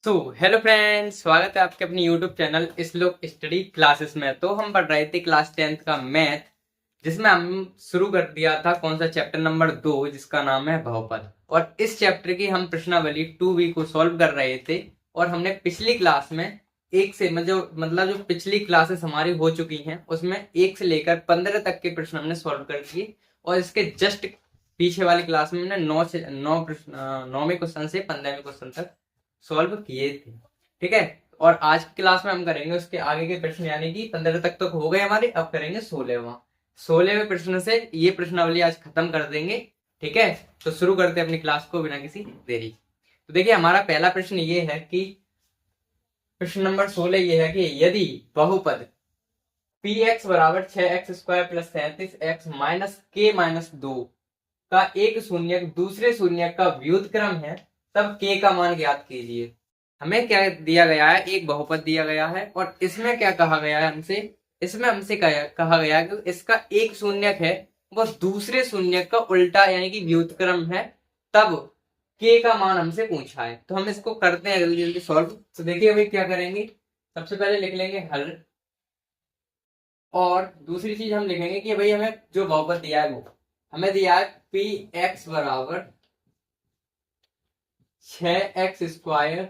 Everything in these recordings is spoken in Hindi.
हेलो फ्रेंड्स, स्वागत है आपके अपनी यूट्यूब चैनल श्लोक स्टडी क्लासेस में। तो हम पढ़ रहे थे क्लास 10th का मैथ, जिसमें हम शुरू कर दिया था कौन सा चैप्टर नंबर 2, जिसका नाम है बहुपद। और इस चैप्टर की हम प्रश्नावली 2B को सॉल्व कर रहे थे। और हमने पिछली क्लास में एक से जो पिछली क्लासेस हमारी हो चुकी हैं उसमें 1 से लेकर 15 तक के प्रश्न हमने सॉल्व कर दिए। और इसके जस्ट पीछे वाली क्लास में हमने 9 प्रश्न 9वें क्वेश्चन से 15वें क्वेश्चन तक सॉल्व किए थे। ठीक है। और आज की क्लास में हम करेंगे उसके आगे के प्रश्न, यानी कि 15 तक तो हो गए हमारे, अब करेंगे 16वें प्रश्न से ये प्रश्नावली आज खत्म कर देंगे। ठीक है। तो शुरू करते हैं अपनी क्लास को बिना किसी देरी। तो देखिए, हमारा पहला प्रश्न ये है कि प्रश्न नंबर 16 ये है कि यदि बहुपद पी एक्स बराबर 6x² प्लस 37x माइनस के माइनस 2 का एक शून्यक दूसरे शून्यक का व्युत्क्रम है, तब k का मान ज्ञात कीजिए। हमें क्या दिया गया है, एक बहुपद दिया गया है और इसमें क्या कहा गया है हमसे, इसमें हमसे कहा गया है कि इसका एक शून्यक है वो दूसरे शून्यक का उल्टा यानी कि व्युत्क्रम है, तब k का मान हमसे पूछा है। तो हम इसको करते हैं जल्दी जल्दी सॉल्व। तो देखिए अभी क्या करेंगे, सबसे पहले लिख लेंगे हल, और दूसरी चीज हम लिखेंगे कि भाई हमें जो बहुपद दिया है वो हमें दिया है पी एक्स बराबर 6x²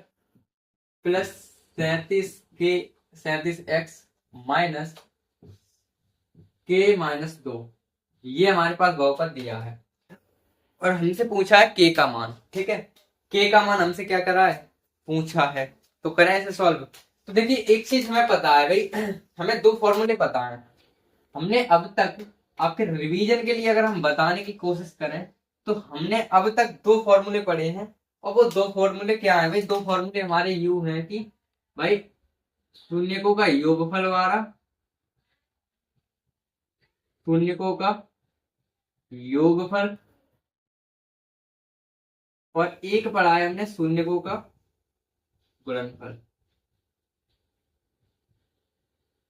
प्लस 37x माइनस के माइनस 2। ये हमारे पास बहुपद दिया है और हमसे पूछा है के का मान। ठीक है, के का मान हमसे क्या करा है, पूछा है। तो करें इसे सॉल्व। तो देखिए एक चीज हमें पता है भाई, हमें दो फॉर्मूले पता है। हमने अब तक आपके रिवीजन के लिए अगर हम बताने की कोशिश करें तो हमने अब तक दो फॉर्मूले पढ़े हैं। और वो दो फॉर्मूले क्या है भाई, दो फॉर्मूले हमारे यू हैं कि भाई शून्यकों का योगफल वाला, शून्यकों का योगफल, और एक पढ़ा है हमने शून्यकों का गुणनफल।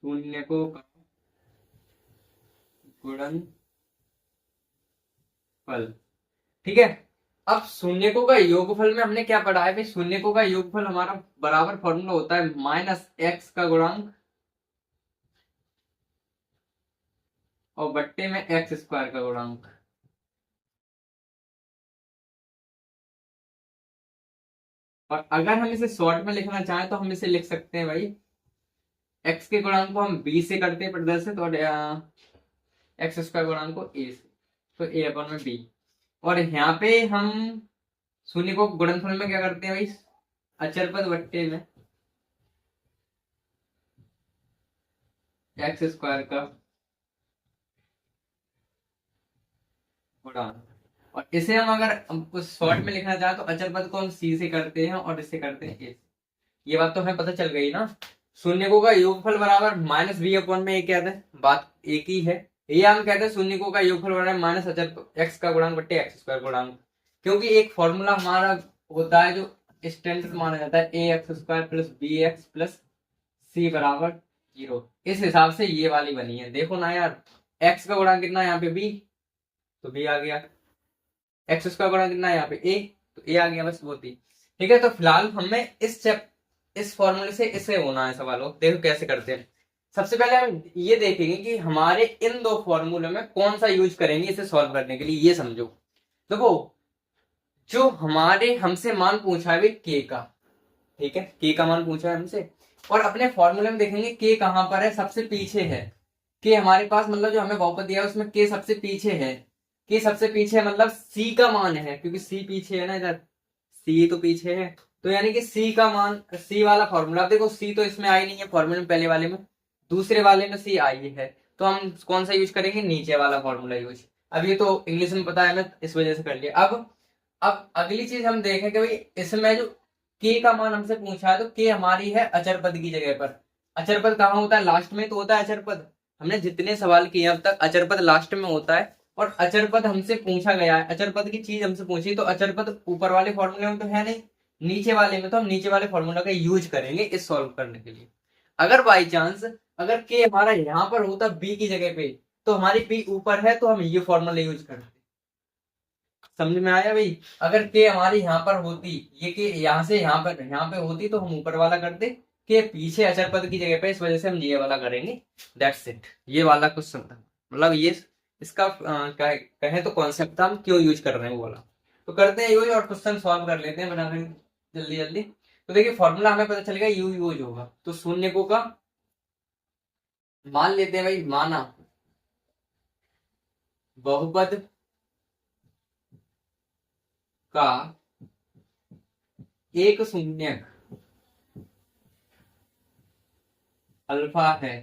शून्यकों का गुणनफल। ठीक है। अब शून्यकों का योगफल में हमने क्या पढ़ा है भाई, शून्यकों का योगफल हमारा बराबर फॉर्मूला होता है माइनस एक्स का गुणांक और बट्टे में x² का गुणांक। और अगर हम इसे शॉर्ट में लिखना चाहें तो हम इसे लिख सकते हैं भाई, x के गुणांक को हम b से करते हैं प्रदर्शित और x² गुणांक को a से, तो a/b। और यहाँ पे हम शून्य को गुणनफल में क्या करते हैं भाई, अचर पद बट्टे में x² का गुणांक। और इसे हम अगर उस शॉर्ट में लिखना चाहें तो अचर पद को हम c से करते हैं और इससे करते हैं a से। ये बात तो हमें पता चल गई ना। शून्यकों का योगफल बराबर माइनस b/में, ये क्या है, बात एक ही है। ये हम कहते हैं शून्यकों का योगफल बराबर माइनस अचर x का गुणांक बट्टे x² गुणांक। क्योंकि एक फॉर्मूला हमारा होता है जो स्टैंडर्ड माना जाता है ax² plus bx plus c बराबर 0। इस हिसाब से ये वाली बनी है। देखो ना यार, x का गुणांक कितना है यहाँ पे b, तो b आ गया। x² गुणांक कितना है यहाँ पे a, तो a आ गया, बस वो थी। ठीक है। तो फिलहाल हमें इस फॉर्मूले से इसे होना है सवाल हो। देखो कैसे करते हैं। सबसे पहले हम ये देखेंगे कि हमारे इन दो फॉर्मूलों में कौन सा यूज करेंगे इसे सॉल्व करने के लिए, ये समझो। देखो जो हमारे हमसे मान पूछा है के का, ठीक है, के का मान पूछा है हमसे, और अपने फॉर्मूले में देखेंगे के कहां पर है, सबसे पीछे है। के हमारे पास मतलब जो हमें बहुपद दिया है उसमें के सबसे पीछे है। के सबसे पीछे मतलब सी का मान है, क्योंकि सी पीछे है ना, इधर सी तो पीछे है। तो यानी कि सी का मान, सी वाला फॉर्मूला, देखो सी तो इसमें आई नहीं है फॉर्मूले में, पहले वाले में, दूसरे वाले में सी आई है। तो हम कौन सा यूज करेंगे, नीचे वाला फॉर्मूला यूज। अब ये तो इंग्लिश में पता है, मैं इस वजह से कर लिया। अब अगली चीज हम देखें कि भाई इसमें जो के का मान हमसे पूछा है, तो के हमारी है अचर पद की जगह पर। अचर पद कहाँ होता है, लास्ट में तो होता है अचर पद। हमने जितने सवाल किए अब तक अचर पद लास्ट में होता है। और अचर पद हमसे पूछा गया है, अचर पद की चीज हमसे पूछी, तो अचर पद ऊपर वाले फॉर्मूले में तो है नहीं, नीचे वाले में। तो हम नीचे वाले फॉर्मूला का यूज करेंगे इस सॉल्व करने के लिए। अगर बाई चांस अगर के हमारा यहाँ पर होता बी की जगह पे, तो हमारी पी ऊपर है, तो हम ये फॉर्मूला यूज करते। समझ में आया भाई? अगर के हमारी यहाँ पर होती, ये के यहाँ से यहाँ पे होती तो हम ऊपर वाला करते, के पीछे अचर पद की जगह पे, इस वजह से हम ये वाला करेंगे। दैट्स इट, ये वाला क्वेश्चन था। मतलब ये इसका कहें तो कॉन्सेप्ट था, हम क्यों यूज कर रहे हैं वो वाला। तो करते हैं यूज और क्वेश्चन सॉल्व कर लेते हैं बना जल्दी जल्दी। तो देखिए फॉर्मूला हमें पता चलेगा यू यूज होगा, तो शून्य को का मान लेते हैं भाई, माना बहुपद का एक शून्यक अल्फा है,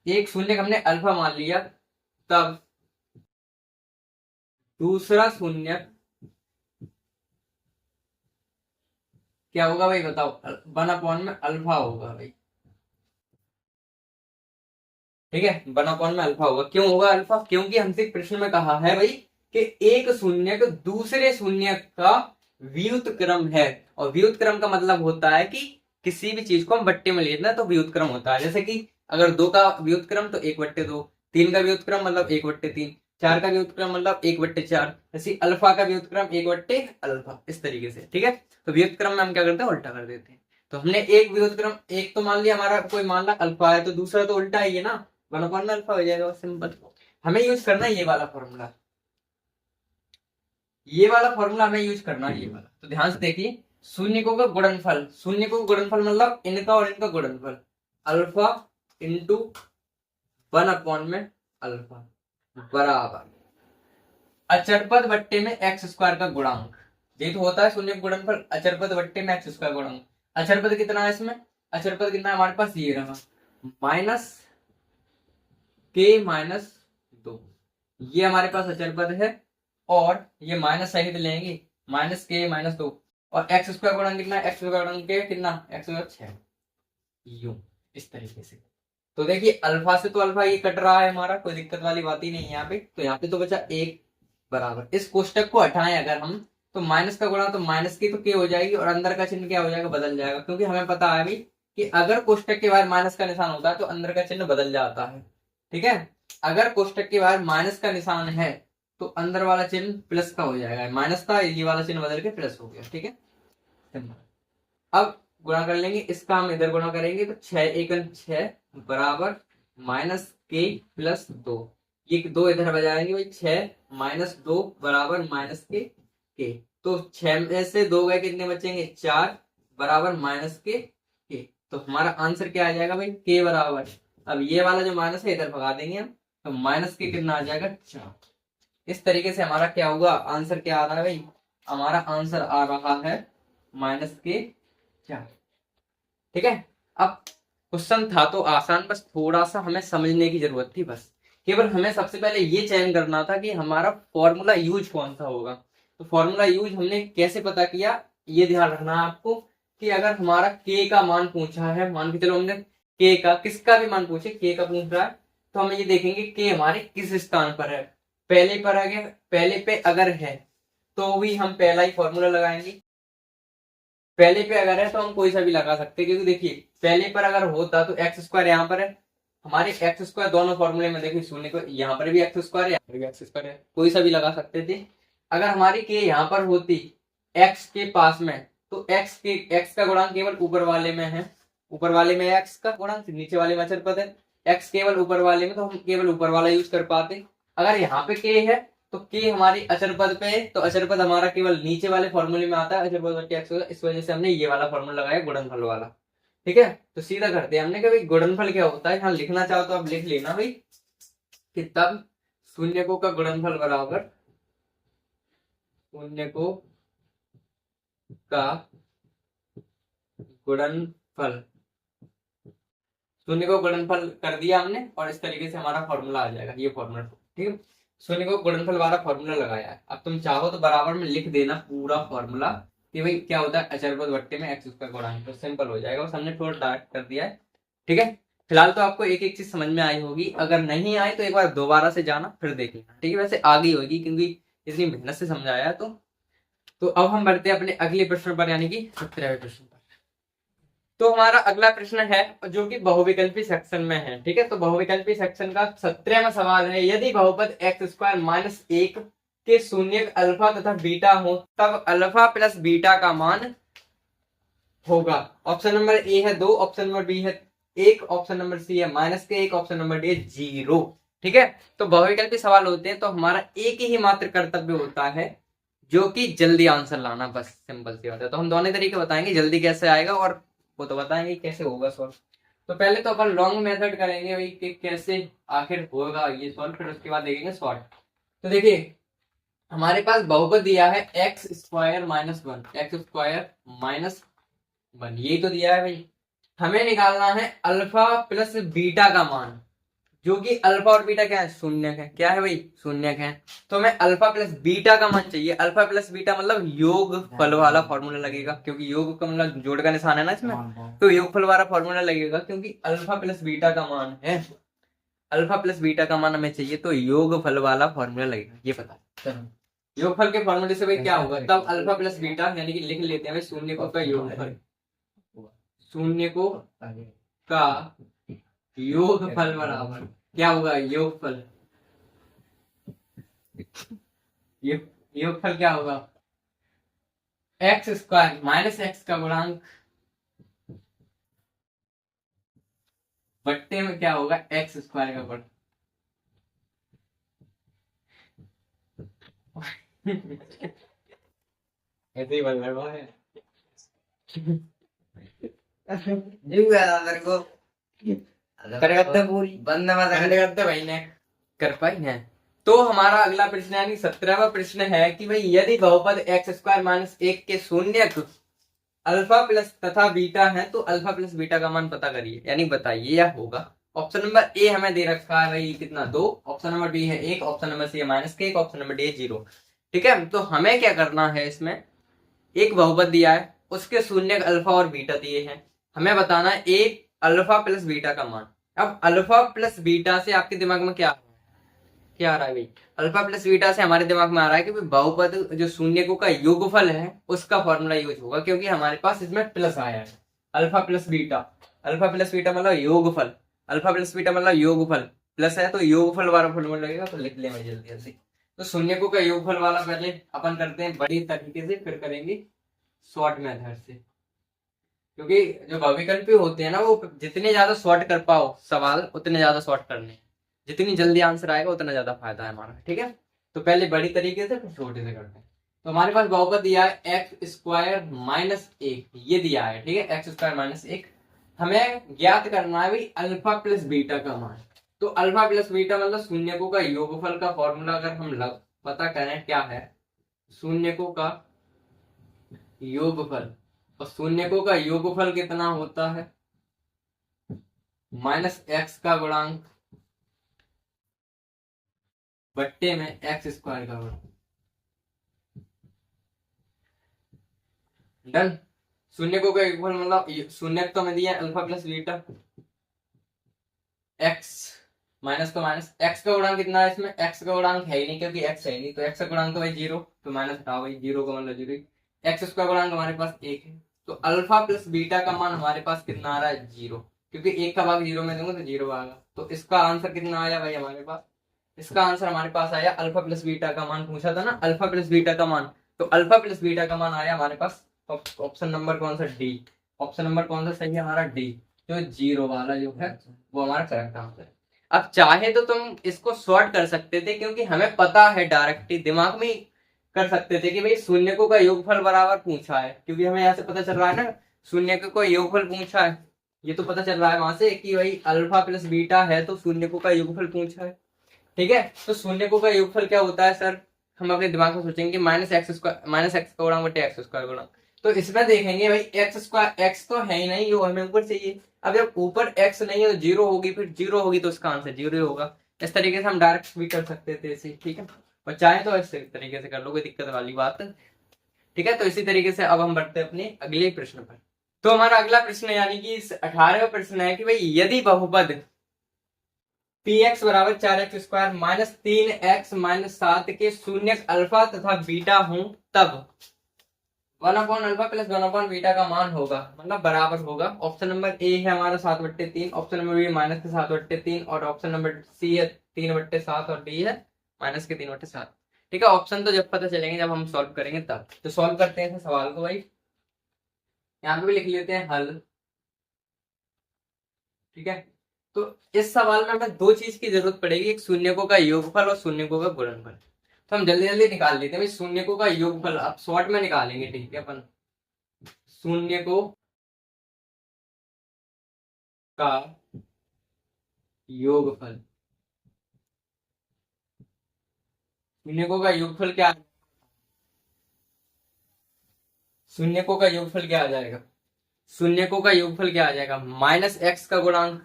एक शून्यक हमने अल्फा मान लिया, तब दूसरा शून्यक क्या होगा भाई बताओ? 1/में अल्फा होगा भाई, ठीक है, 1/में अल्फा होगा। क्यों होगा अल्फा? क्योंकि हमसे प्रश्न में कहा है भाई कि एक शून्यक दूसरे शून्यक का व्युत्क्रम है, और व्युत्क्रम का मतलब होता है कि किसी भी चीज को हम बट्टे में लेना तो व्युत्क्रम होता है। जैसे कि अगर 2 का व्युत्क्रम तो 1/2, 3 का व्युत्क्रम मतलब 1/3, 4 का व्युत्क्रम मतलब 1/4, ऐसी अल्फा का व्युत्क्रम 1/अल्फा, इस तरीके से, ठीक है। तो व्युत्क्रम में हम क्या करते हैं, उल्टा कर देते हैं। तो हमने एक व्युत्क्रम, एक तो मान लिया हमारा, कोई मान ला अल्फा है, तो दूसरा तो उल्टा ही है ना, 1/में अल्फा हो जाएगा, सिंपल। हमें यूज करना है ये वाला फॉर्मूला, ये वाला फॉर्मूला हमें यूज करना है, ये वाला। तो ध्यान से देखिए, शून्यकों का गुणनफल, शून्यकों का गुणनफल मतलब इनका और इनका गुणनफल, अल्फा इंटू 1/में अल्फा बराबर अचरपद बट्टे में एक्स स्क्वायर का गुणांक। ये तो होता है शून्य गुणनफल, अचरपद बट्टे में एक्स स्क्वायर गुणांक। अचरपद कितना है इसमें? अचरपद कितना है हमारे पास, ये रहा माइनस के माइनस 2, ये हमारे पास अचरपद है, और ये माइनस सहित लेंगे, माइनस के माइनस 2, और एक्स स्क्वायर गुणांक कितना है, एक्स स्क्वायर गुणांक कितना, एक्स स्क्वायर 6, यूं इस तरीके से। तो देखिए अल्फा से तो अल्फा ये कट रहा है हमारा, कोई दिक्कत वाली बात ही नहीं है यहाँ पे। तो यहाँ पे तो बचा 1 बराबर, इस कोष्टक को हटाएं अगर हम, तो माइनस का गुणा तो माइनस की तो के हो जाएगी, और अंदर का चिन्ह क्या हो जाएगा, बदल जाएगा। क्योंकि हमें पता है भाई कि अगर कोष्टक के बाहर माइनस का निशान होता है तो अंदर का चिन्ह बदल जाता है, ठीक है। अगर कोष्टक के बाहर माइनस का निशान है तो अंदर वाला चिन्ह प्लस का हो जाएगा, माइनस था, ये वाला चिन्ह बदल के प्लस हो गया, ठीक है। अब गुणा कर लेंगे, इसका हम इधर गुणा करेंगे, तो 6 एकन 6 बराबर माइनस के प्लस 2, ये 2 इधर बजाएंगे भाई, 6 माइनस 2 बराबर माइनस के। तो 6 में से 2 गए, कितने बचेंगे, 4 बराबर माइनस के। तो हमारा आंसर क्या आ जाएगा भाई, के बराबर, अब ये वाला जो माइनस है इधर भगा देंगे हम, तो माइनस के कितना आ जाएगा, 4। इस तरीके से हमारा क्या होगा, आंसर क्या आ रहा है भाई, हमारा आंसर आ रहा है माइनस के 4, ठीक है। अब क्वेश्चन था तो आसान, बस थोड़ा सा हमें समझने की जरूरत थी, बस केवल हमें सबसे पहले ये चयन करना था कि हमारा फॉर्मूला यूज कौन सा होगा। तो फॉर्मूला यूज हमने कैसे पता किया, ये ध्यान रखना है आपको कि अगर हमारा के का मान पूछा है, मान के चलो हमने के का, किसका भी मान पूछे, के का पूछ रहा है, तो हम ये देखेंगे के हमारे किस स्थान पर है, पहले पर आ गया, पहले पे अगर है तो भी हम पहला ही फॉर्मूला लगाएंगे, पहले पे अगर है तो हम कोई सा भी लगा सकते हैं। क्योंकि देखिए पहले पर अगर होता तो एक्स स्क्वायर यहाँ पर है, हमारे एक्स स्क्वायर दोनों फॉर्मूले में देखिए शून्य को, यहाँ पर भी एक्स स्क्वायर है, यहाँ पर भी एक्स स्क्वायर है, कोई सा भी लगा सकते थे। अगर हमारी के यहाँ पर होती एक्स के पास में, तो एक्स का गुणांक केवल ऊपर वाले में है, ऊपर वाले में एक्स का गुणांक, नीचे वाले में अचर पद है, एक्स केवल ऊपर वाले में, तो हम केवल ऊपर वाला यूज कर पाते। अगर यहाँ पे के है तो के हमारी अचर पद पे है, तो अचर पद हमारा केवल नीचे वाले फॉर्मूले में आता है, अचर पद बटे एक्स होगा, इस वजह से हमने ये वाला फॉर्मूला लगाया गुणनफल वाला, ठीक है। तो सीधा करते हैं हमने कि भाई गुणनफल क्या होता है, हाँ लिखना चाहो तो आप लिख लेना भाई, कि तब शून्यकों का गुणनफल बराबर शून्यकों का गुणनफल, शून्य को गुणनफल कर दिया हमने, और इस तरीके से हमारा फॉर्मूला आ जाएगा, ये फॉर्मूला, ठीक है। शून्य को गुणनफल वाला फॉर्मूला लगाया है। अब तुम चाहो तो बराबर में लिख देना पूरा फॉर्मूला कि भाई क्या होता है, अचरपद बट्टे में एक्स का गुणांक, तो सिंपल हो जाएगा, बस हमने थोड़ा डार्क कर दिया है, ठीक है। फिलहाल तो आपको एक एक चीज समझ में आई होगी, अगर नहीं आई तो एक बार दोबारा से जाना फिर देख लेना, ठीक है। वैसे आ गई होगी क्योंकि इतनी मेहनत से समझाया है। तो अब हम बढ़ते हैं अपने अगले प्रश्न पर, यानी कि 17वें प्रश्न पर। तो हमारा अगला प्रश्न है जो कि बहुविकल्पी सेक्शन में है, ठीक है। तो बहुविकल्पी सेक्शन का 17वां सवाल है, यदि बहुपद एक्स स्क्वायर माइनस 1 के शून्य अल्फा तथा बीटा हो तब अल्फा प्लस बीटा का मान होगा। ऑप्शन नंबर ए है 2, ऑप्शन नंबर बी है 1, ऑप्शन नंबर सी है -1, ऑप्शन नंबर डी है 0। ठीक है, तो बहुविकल्पी सवाल होते हैं तो हमारा एक ही मात्र कर्तव्य होता है जो कि जल्दी आंसर लाना, बस सिंपल सी बात है। तो हम दोनों तरीके बताएंगे, जल्दी कैसे आएगा और वो तो बताएंगे कैसे होगा सॉल्व। तो पहले तो अपन लॉन्ग मेथड करेंगे भाई कि कैसे आखिर होगा ये सॉल्व, फिर उसके बाद देखेंगे शॉर्ट। तो देखिए हमारे पास बहुपद दिया है x² - 1, x² - 1, यही तो दिया है भाई। हमें निकालना है अल्फा प्लस बीटा का मान, जो कि अल्फा और बीटा क्या है, शून्यक है। क्या है भाई, शून्यक है। तो हमें अल्फा प्लस बीटा का मान चाहिए। अल्फा प्लस बीटा मतलब योग फल वाला फॉर्मूला लगेगा, क्योंकि योग का मतलब जोड़ का निशान है ना इसमें, तो योग फल वाला फॉर्मूला लगेगा, क्योंकि अल्फा प्लस बीटा का मान है। अल्फा प्लस बीटा का मान हमें चाहिए, तो योग फल वाला फॉर्मूला लगेगा, ये पता। चलो योगफल के फॉर्मूले से भाई क्या होगा, तब अल्फा प्लस बीटा यानी कि लिख लेते हैं भाई शून्य को का योगफल, शून्य को का योगफल बराबर क्या होगा, योगफल। योगफल क्या होगा, x² - x का गुणांक बट्टे में क्या होगा, x² का गुणांक। ऐसे ही बन रहा है भाई ने कर पाई है। तो हमारा अगला प्रश्न यानी 17वां प्रश्न है कि भाई यदि बहुपद x² - 1 के शून्यक अल्फा प्लस तथा बीटा है तो अल्फा प्लस बीटा का मान पता करिए, यानी बताइए या होगा। ऑप्शन नंबर ए हमें दे रखा है भाई कितना 2, ऑप्शन नंबर बी है 1, ऑप्शन नंबर सी है -1, ऑप्शन नंबर डी है 0। ठीक है, तो हमें क्या करना है, इसमें एक बहुपद दिया है, उसके शून्यक अल्फा और बीटा दिए हैं, हमें बताना है ए अल्फा प्लस बीटा का मान। अब अल्फा प्लस बीटा से आपके दिमाग में क्या आ रहा है भाई, अल्फा प्लस बीटा से हमारे दिमाग में आ रहा है कि बहुपद जो शून्यकों का योगफल है उसका फॉर्मूला यूज होगा, क्योंकि हमारे पास इसमें प्लस आया है। अल्फा प्लस बीटा मतलब योगफल, अल्फा प्लस बीटा मतलब योगफल, प्लस है तो योगफल वाला फॉर्मूला लगेगा, तो लिख ले मैं जल्दी जल्दी। तो शून्यकों का योगफल वाला पहले अपन करते हैं बड़ी तरीके से, फिर करेंगे शॉर्ट मेथड से, क्योंकि जो बहुविकल्पी होते हैं ना वो जितने ज्यादा शॉर्ट कर पाओ सवाल उतने ज्यादा शॉर्ट करने, जितनी जल्दी आंसर आएगा उतना ज्यादा फायदा है हमारा। ठीक है, तो पहले बड़ी तरीके से फिर छोटे से करते हैं। तो हमारे पास बहुपद दिया है x² - 1, ये दिया है। ठीक है, x² - 1 हमें ज्ञात करना है भाई अल्फा प्लस बीटा का मान। तो अल्फा प्लस बीटा मतलब शून्यकों का योगफल का फॉर्मूला अगर हम पता करें क्या है, शून्यकों का योगफल, और शून्यकों का योगफल कितना होता है, -x का गुणांक बट्टे में x² का गुणांक। डन। शून्यकों का योगफल मतलब शून्यक तो हमें दिया alpha plus beta, x minus तो माइनस, x का गुणांक कितना है, इसमें x का गुणांक है ही नहीं क्योंकि x है ही नहीं, तो x का गुणांक तो भाई 0, तो माइनस हटाओ भाई, 0 का मतलब 0, x का गुणांक हमारे पास 1 है, तो अल्फा प्लस बीटा का मान हमारे पास कितना आ रहा है 0, क्योंकि 1 का भाग 0 में दूंगा तो 0 आएगा। तो इसका आंसर कितना आया भाई हमारे पास, इसका आंसर हमारे पास आया अल्फा प्लस बीटा का मान पूछा था ना, अल्फा प्लस बीटा का मान, तो अल्फा प्लस बीटा का मान आया हमारे पास ऑप्शन नंबर कौन सा, डी। ऑप्शन नंबर कौन सा सही है हमारा, डी, जो 0 वाला जो है वो हमारा करेक्ट आंसर है। अब चाहे तो तुम इसको शॉर्ट कर सकते थे, क्योंकि हमें पता है डायरेक्टली दिमाग में कर सकते थे कि भाई शून्यकों का योगफल बराबर पूछा है, क्योंकि हमें यहाँ से पता चल रहा है ना शून्यकों का योगफल पूछा है, ये तो पता चल रहा है वहां से कि भाई अल्फा प्लस बीटा है तो शून्यकों का योगफल पूछा है। ठीक है, तो शून्यकों का योगफल क्या होता है सर, हम अपने दिमाग में सोचेंगे -x का गुणांक बटे x² गुणांक, तो इसमें देखेंगे भाई x तो है ही नहीं, जो हमें ऊपर चाहिए। अब जब ऊपर x नहीं है तो 0 होगी, फिर 0 होगी तो इसका आंसर 0 होगा। इस तरीके से हम डायरेक्ट भी कर सकते थे इसे। ठीक है, और चाहे तो इस तरीके से कर लो, कोई दिक्कत वाली बात। ठीक है, तो इसी तरीके से अब हम बढ़ते हैं अपने अगले प्रश्न पर। तो हमारा अगला प्रश्न यानी कि 18वां प्रश्न है कि भाई यदि बहुपद px बराबर 4x² - 3x - 7 के शून्यक अल्फा तथा बीटा हों तब 1/अल्फा प्लस 1/बीटा का मान होगा, मतलब बराबर होगा। ऑप्शन नंबर ए है हमारा 7/3, ऑप्शन नंबर बी माइनस के 7/3, और ऑप्शन नंबर सी है 3/7 और डी है -3/7। ठीक है, ऑप्शन तो जब पता चलेंगे जब हम सॉल्व करेंगे तब। तो सॉल्व करते हैं इस सवाल को भाई, यहाँ पे भी लिख लेते हैं हल। ठीक है, तो इस सवाल में हमें दो चीज की जरूरत पड़ेगी, एक शून्यकों का योगफल और शून्यकों का गुणनफल। तो हम जल्दी जल्दी निकाल लेते हैं भाई। शून्यकों का योगफल अब शॉर्ट में निकालेंगे, ठीक है अपन। शून्यकों का योगफल, शून्यकों का योगफल क्या, शून्यकों का योगफल क्या आ जाएगा, शून्यकों का योगफल क्या आ जाएगा, माइनस एक्स का गुणांक,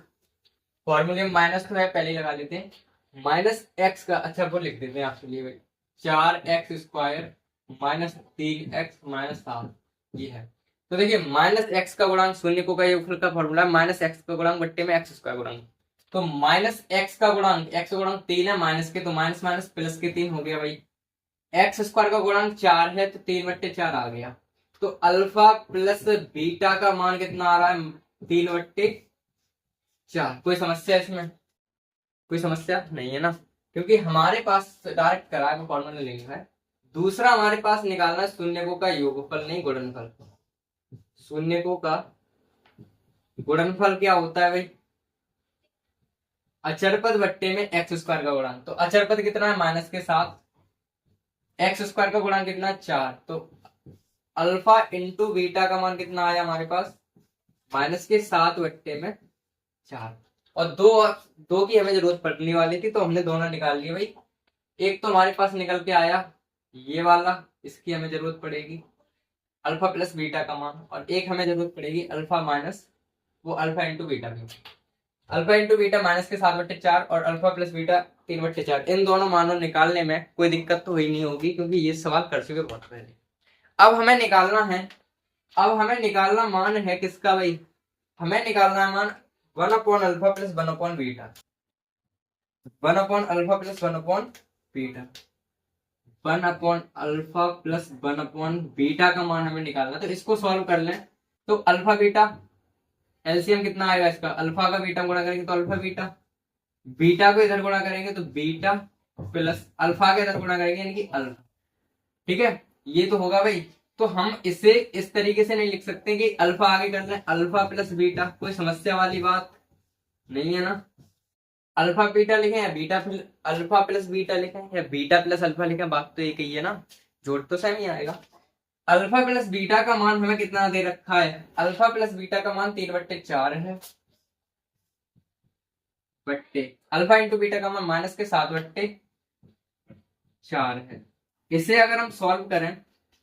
फॉर्मूले में माइनस तो है पहले ही लगा लेते हैं, माइनस एक्स का, अच्छा वो लिख देते हैं आपके लिए भाई, 4x² माइनस 3x माइनस 7, ये है। तो देखिए माइनस एक्स का गुणांक, शून्यकों का योगफल का फॉर्मूला माइनस एक्स का गुणांक बट्टे में एक्स स्क्वायर गुणांक। तो माइनस एक्स का गुणांक, एक्स का गुणांक 3 है माइनस के, तो माइनस माइनस प्लस के 3 हो गया भाई। एक्स स्क्वायर का गुणांक 4 है तो 3/4 आ गया। तो अल्फा प्लस बीटा का मान कितना आ रहा है, 3/4। कोई समस्या इसमें, कोई समस्या नहीं है ना, क्योंकि हमारे पास डायरेक्ट कराया हुआ फॉर्मूला लिखा है। दूसरा हमारे पास निकालना है शून्यकों का योगफल, नहीं गुणनफल। शून्यकों का गुणनफल क्या होता है भाई, अचरपद बट्टे में एक्स स्क्वायर का गुणांक। तो अचरपद कितना है, माइनस के साथ, एक्स स्क्वायर का गुणांक कितना, 4। तो अल्फा इंटू बीटा का मान कितना आया हमारे पास, माइनस के 7/4। और दो की हमें जरूरत पड़ने वाली थी तो हमने दोनों निकाल लिए भाई। एक तो हमारे पास निकल के आया ये वाला, इसकी हमें जरूरत पड़ेगी अल्फा प्लस बीटा का मान, और एक हमें जरूरत पड़ेगी अल्फा माइनस, वो अल्फा इंटू बीटा की। अल्फा इंटू बीटा माइनस के 7/4 और अल्फा प्लस बीटा 3/4। इन दोनों मानों निकालने में कोई दिक्कत तो हुई नहीं होगी, क्योंकि ये सवाल कर चुके बहुत पहले। अब हमें निकालना है, अब हमें निकालना मान है किसका भाई, हमें निकालना है मान 1/अल्फा प्लस 1/बीटा, 1/अल्फा प्लस 1/बीटा, 1/अल्फा प्लस 1/बीटा का मान हमें निकालना। तो इसको सॉल्व कर लें, तो अल्फा बीटा एलसीएम कितना आएगा इसका, अल्फा का बीटा गुणा करेंगे तो अल्फा बीटा, बीटा को इधर गुणा करेंगे तो बीटा प्लस अल्फा के इधर गुणा करेंगे यानी कि अल्फा। ठीक है, ये तो होगा भाई। तो हम इसे इस तरीके से नहीं लिख सकते कि अल्फा आगे कर लें अल्फा प्लस बीटा, कोई समस्या वाली बात नहीं है ना। अल्फा बीटा लिखें या बीटा अल्फा प्लस बीटा लिखें या बीटा प्लस अल्फा लिखें, बात तो एक ही है ना, जोड़ तो सेम ही आएगा। अल्फा प्लस बीटा का मान हमें कितना दे रखा है, अल्फा प्लस बीटा का मान 3/4 है, बट्टे अल्फा इंटू बीटा का मान माइनस के 7/4 है। इसे अगर हम सॉल्व करें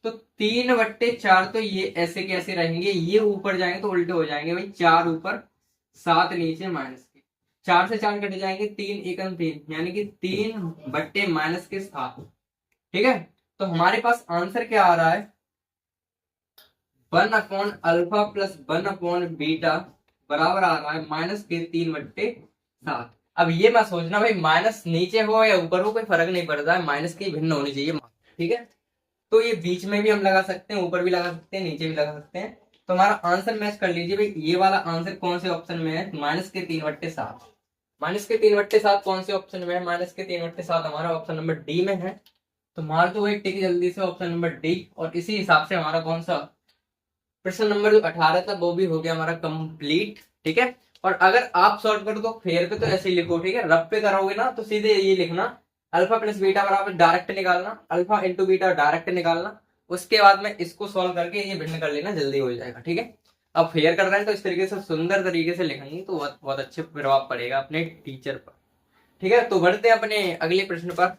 तो 3/4 तो ये ऐसे कैसे रहेंगे, ये ऊपर जाएंगे तो उल्टे हो जाएंगे भाई, 4 ऊपर 7 नीचे माइनस के, 4 से 4 कट जाएंगे, 3 एकम 3 यानी कि 3/-7। ठीक है, तो हमारे पास आंसर क्या आ रहा है, 1/अल्फा प्लस 1/बीटा बराबर आ रहा है माइनस के 3/7। अब ये मत सोचना भाई माइनस नीचे हो या ऊपर हो कोई फर्क नहीं पड़ता है, माइनस की भिन्न होनी चाहिए। ठीक है, तो ये बीच में भी हम लगा सकते हैं, ऊपर भी लगा सकते हैं, नीचे भी लगा सकते हैं। तो हमारा आंसर मैच कर लीजिए भाई, ये वाला आंसर कौन से ऑप्शन में है, माइनस के 3/7। माइनस के 3/7 कौन से ऑप्शन में है, माइनस के 3/7 हमारा ऑप्शन नंबर डी में है। तो मार दो भाई टिक जल्दी से ऑप्शन नंबर डी, और इसी हिसाब से हमारा कौन सा प्रश्न नंबर जो 18 था वो भी हो गया हमारा कंप्लीट। ठीक है, और अगर आप सॉल्व कर दो फेयर पे तो ऐसे ही लिखो, ठीक है, रफ पे करोगे ना तो सीधे ये लिखना अल्फा प्लस बीटा बराबर डायरेक्ट निकालना, अल्फा इंटू बीटा डायरेक्ट निकालना, उसके बाद में इसको सॉल्व करके ये भिन्न कर लेना, जल्दी हो जाएगा। ठीक है, अब फेयर कर रहे हैं तो इस तरीके से सुंदर तरीके से लिखेंगे तो बहुत अच्छे प्रभाव पड़ेगा अपने टीचर पर। ठीक है, तो बढ़ते हैं अपने अगले प्रश्न पर।